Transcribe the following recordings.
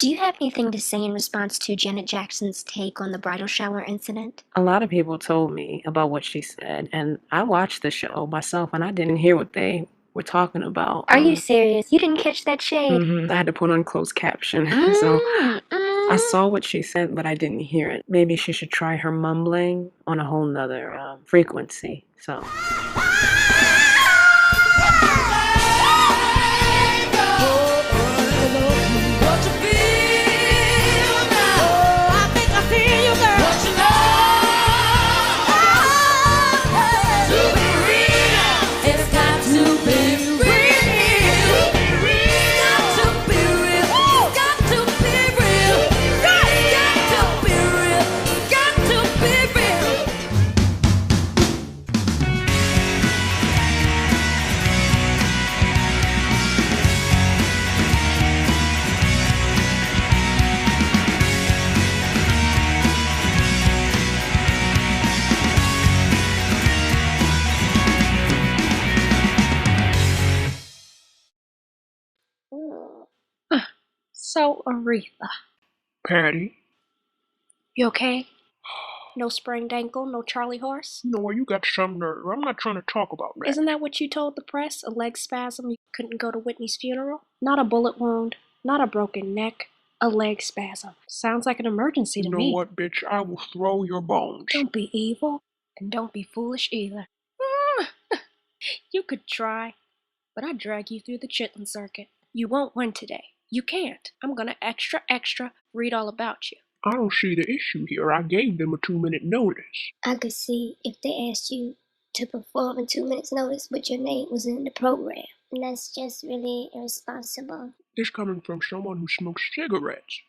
Do you have anything to say in response to Janet Jackson's take on the bridal shower incident? A lot of people told me about what she said, and I watched the show myself, and I didn't hear what they were talking about. Are you serious? You didn't catch that shade? I had to put on closed caption, so I saw what she said, but I didn't hear it. Maybe she should try her mumbling on a whole nother frequency, so... So, Aretha. Patty? You okay? No sprained ankle, no Charlie horse? No, you got some nerve. I'm not trying to talk about that. Isn't that what you told the press? A leg spasm, you couldn't go to Whitney's funeral? Not a bullet wound, not a broken neck, a leg spasm. Sounds like an emergency to me. You know what, bitch? I will throw your bones. Don't be evil, and don't be foolish either. You could try, but I'd drag you through the chitlin circuit. You won't win today. You can't. I'm gonna extra read all about you. I don't see the issue here. I gave them a 2-minute notice. I could see if they asked you to perform in 2 minutes notice, but your name was in the program. And that's just really irresponsible. This coming from someone who smokes cigarettes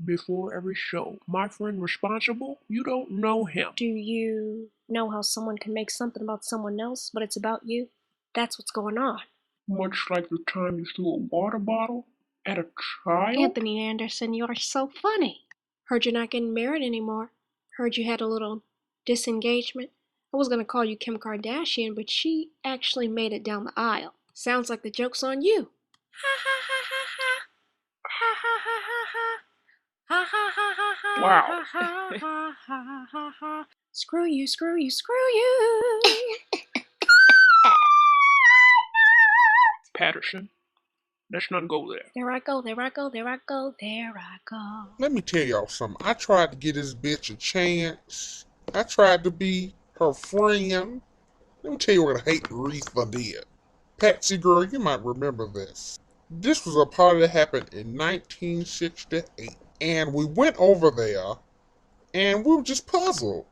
before every show. My friend responsible? You don't know him. Do you know how someone can make something about someone else, but it's about you? That's what's going on. Much like the time you threw a water bottle at a child? Anthony Anderson, you're so funny. Heard you're not getting married anymore. Heard you had a little disengagement. I was gonna call you Kim Kardashian, but she actually made it down the aisle. Sounds like the joke's on you. Ha ha ha ha ha. Ha ha ha ha ha. Ha ha ha ha ha. Wow. Ha ha ha ha ha ha. Screw you, screw you, screw you. Patterson, let's not go there. There I go, there I go, there I go, there I go. Let me tell y'all something. I tried to give this bitch a chance. I tried to be her friend. Let me tell you what I hate Aretha did. Patsy girl, you might remember this. This was a party that happened in 1968. And we went over there and we were just puzzled.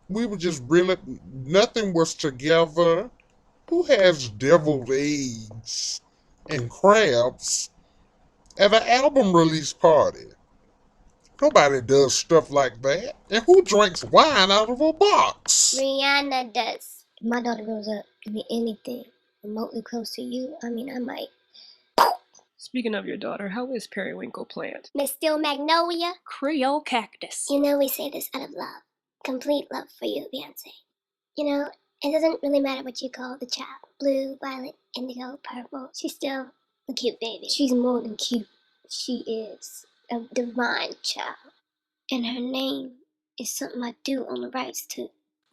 We were just really, nothing was together. Who has deviled eggs and crabs at an album release party? Nobody does stuff like that. And who drinks wine out of a box? Rihanna does. If my daughter grows up to be anything remotely close to you, I might. Speaking of your daughter, how is Periwinkle plant? Miss Steel Magnolia? Creole cactus. You know we say this out of love. Complete love for you, Beyonce. You know, it doesn't really matter what you call the child. Blue, violet, indigo, purple. She's still a cute baby. She's more than cute. She is a divine child. And her name is something I do own the rights to.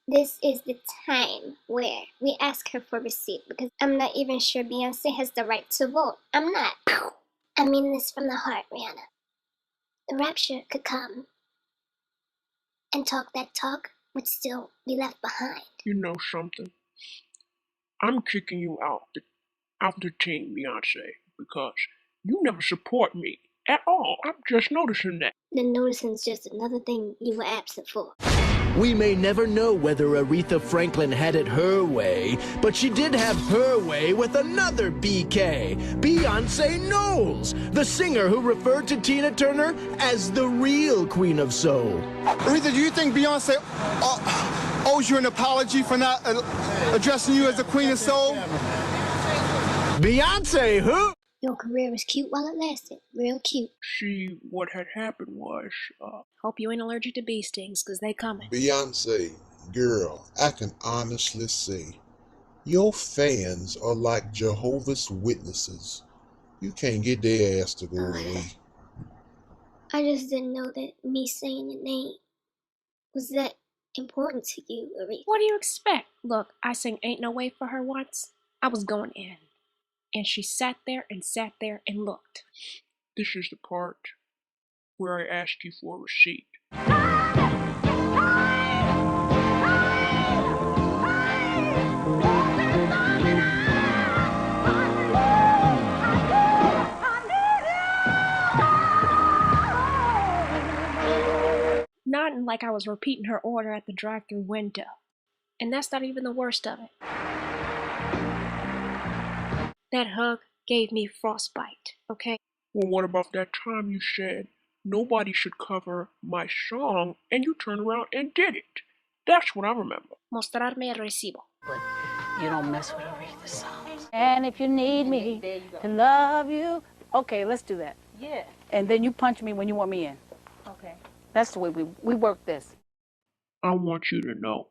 This is the time where we ask her for receipt because I'm not even sure Beyonce has the right to vote. I'm not. I mean this from the heart, Rihanna. The rapture could come and talk that talk would still be left behind. You know something? I'm kicking you out the team, Beyonce, because you never support me at all. I'm just noticing that. Then noticing's just another thing you were absent for. We may never know whether Aretha Franklin had it her way, but she did have her way with another BK, Beyonce Knowles, the singer who referred to Tina Turner as the real Queen of Soul. Aretha, do you think Beyonce owes you an apology for not addressing you as the Queen of Soul? Beyonce who? Your career was cute while it lasted. Real cute. See, what had happened was, Hope you ain't allergic to bee stings, cause they coming. Beyonce, girl, I can honestly say, your fans are like Jehovah's Witnesses. You can't get their ass to go away. I just didn't know that me saying your name was that important to you, Aretha. What do you expect? Look, I sang Ain't No Way for her once. I was going in. And she sat there and looked. This is the part where I ask you for a receipt. Nodding like I was repeating her order at the drive-thru window. And that's not even the worst of it. That hug gave me frostbite, okay? Well, what about that time you said nobody should cover my song and you turned around and did it? That's what I remember. Mostrarme el recibo. But you don't mess with Aretha's songs. And if you need me to love you, okay, let's do that. Yeah. And then you punch me when you want me in. Okay. That's the way we work this. I want you to know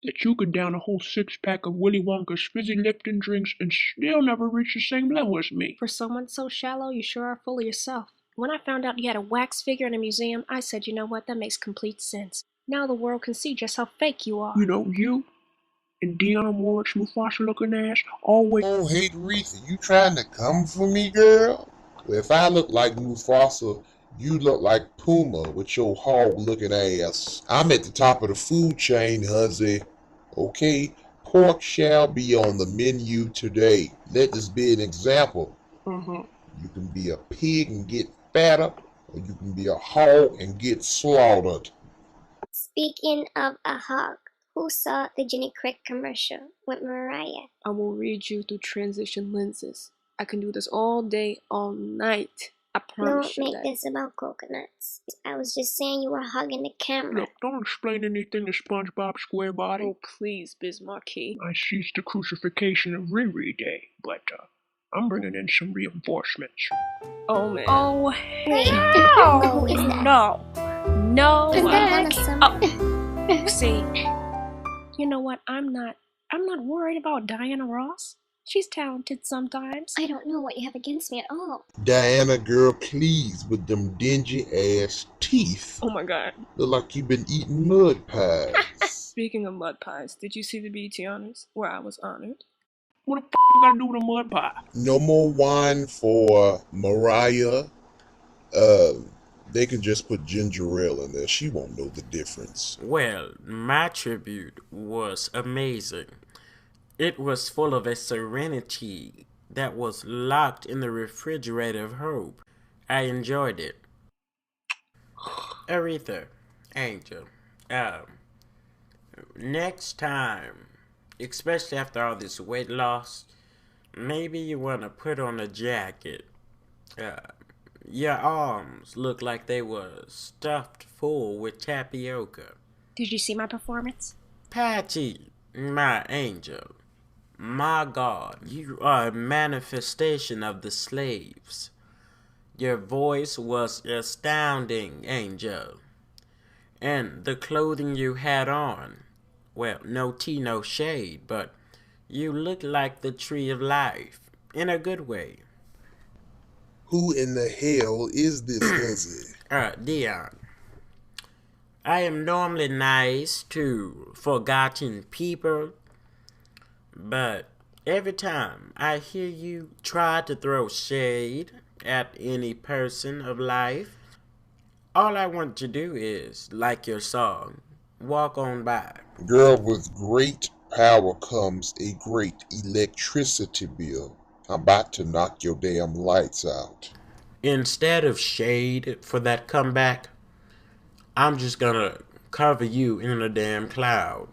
that you could down a whole 6-pack of Willy Wonka's fizzy Lipton drinks and still never reach the same level as me. For someone so shallow, you sure are full of yourself. When I found out you had a wax figure in a museum, I said, you know what, that makes complete sense. Now the world can see just how fake you are. You know, you and Dionne Warwick's Mufasa looking ass always... Oh, hey, Aretha, you trying to come for me, girl? Well, if I look like Mufasa, you look like Puma with your hog-looking ass. I'm at the top of the food chain, Huzzy. Okay, pork shall be on the menu today. Let this be an example. You can be a pig and get fatter, or you can be a hog and get slaughtered. Speaking of a hog, who saw the Jenny Craig commercial with Mariah? I will read you through transition lenses. I can do this all day, all night. I promise Don't you make that. this about coconuts. I was just saying you were hugging the camera. Look, don't explain anything to SpongeBob SquareBody. Oh, please, Bismarcky. I seized the crucifixion of Riri Day, but I'm bringing in some reinforcements. Oh, man. Oh, Wait, hell who is that? no. No. Is that Hannah Summer? Oh, see, you know what? I'm not worried about Diana Ross. She's talented sometimes. I don't know what you have against me at all. Diana, girl, please, with them dingy ass teeth. Oh my god. Look like you've been eating mud pies. Speaking of mud pies, did you see the BET Honors where I was honored? What the f*** I gotta do with a mud pie? No more wine for Mariah. They can just put ginger ale in there. She won't know the difference. Well, my tribute was amazing. It was full of a serenity that was locked in the refrigerator of hope. I enjoyed it. Aretha, Angel, next time, especially after all this weight loss, maybe you want to put on a jacket. Your arms look like they were stuffed full with tapioca. Did you see my performance? Patty, my angel, my God, you are a manifestation of the slaves. Your voice was astounding, Angel. And the clothing you had on, well, no tea, no shade, but you look like the tree of life, in a good way. Who in the hell is this Huzzy? Dionne. I am normally nice to forgotten people, but every time I hear you try to throw shade at any person of life, all I want to do is, like your song, walk on by. Girl, with great power comes a great electricity bill. I'm about to knock your damn lights out. Instead of shade for that comeback, I'm just gonna cover you in a damn cloud.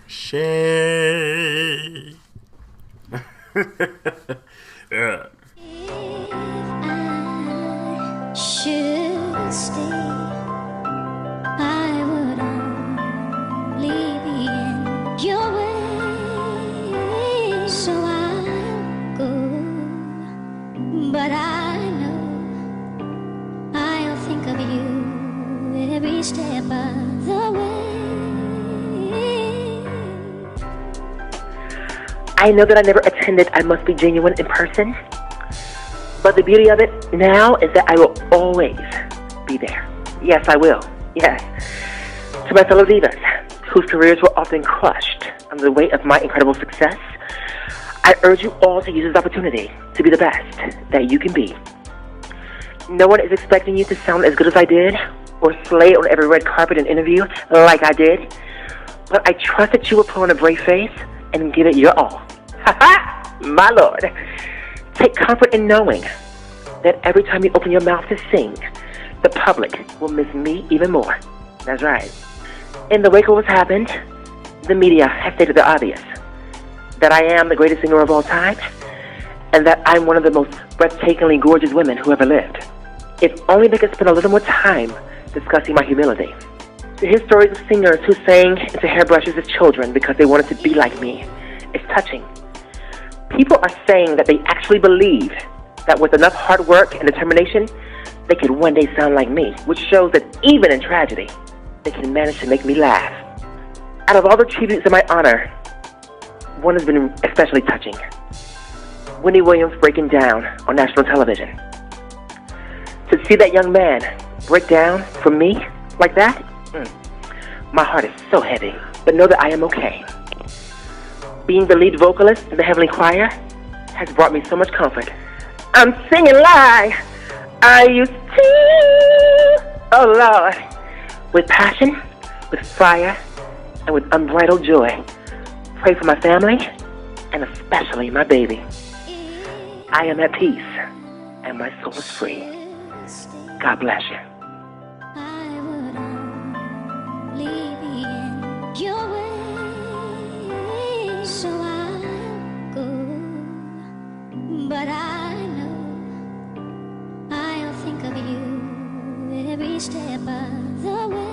Shade. Yeah. Should stay, I would only be in your way. So I'll go, but I know I'll think of you every step of the way. I know that I never attended I Must Be Genuine in person, but the beauty of it now is that I will always be there. Yes, I will. Yes. To my fellow divas, whose careers were often crushed under the weight of my incredible success, I urge you all to use this opportunity to be the best that you can be. No one is expecting you to sound as good as I did, or slay on every red carpet and interview like I did, but I trust that you will put on a brave face and give it your all. Ha ha! My lord. Take comfort in knowing that every time you open your mouth to sing, the public will miss me even more. That's right. In the wake of what's happened, the media has stated the obvious, that I am the greatest singer of all time, and that I'm one of the most breathtakingly gorgeous women who ever lived. If only they could spend a little more time discussing my humility. To hear stories of singers who sang into hairbrushes as children because they wanted to be like me is touching. People are saying that they actually believe that with enough hard work and determination, they could one day sound like me, which shows that even in tragedy, they can manage to make me laugh. Out of all the tributes in my honor, one has been especially touching. Winnie Williams breaking down on national television. To see that young man break down for me like that, my heart is so heavy, but know that I am okay. Being the lead vocalist in the Heavenly Choir has brought me so much comfort. I'm singing live. Are you still? Oh Lord. With passion, with fire, and with unbridled joy. Pray for my family, and especially my baby. I am at peace, and my soul is free. God bless you. Your way, so I'll go, but I know I'll think of you every step of the way.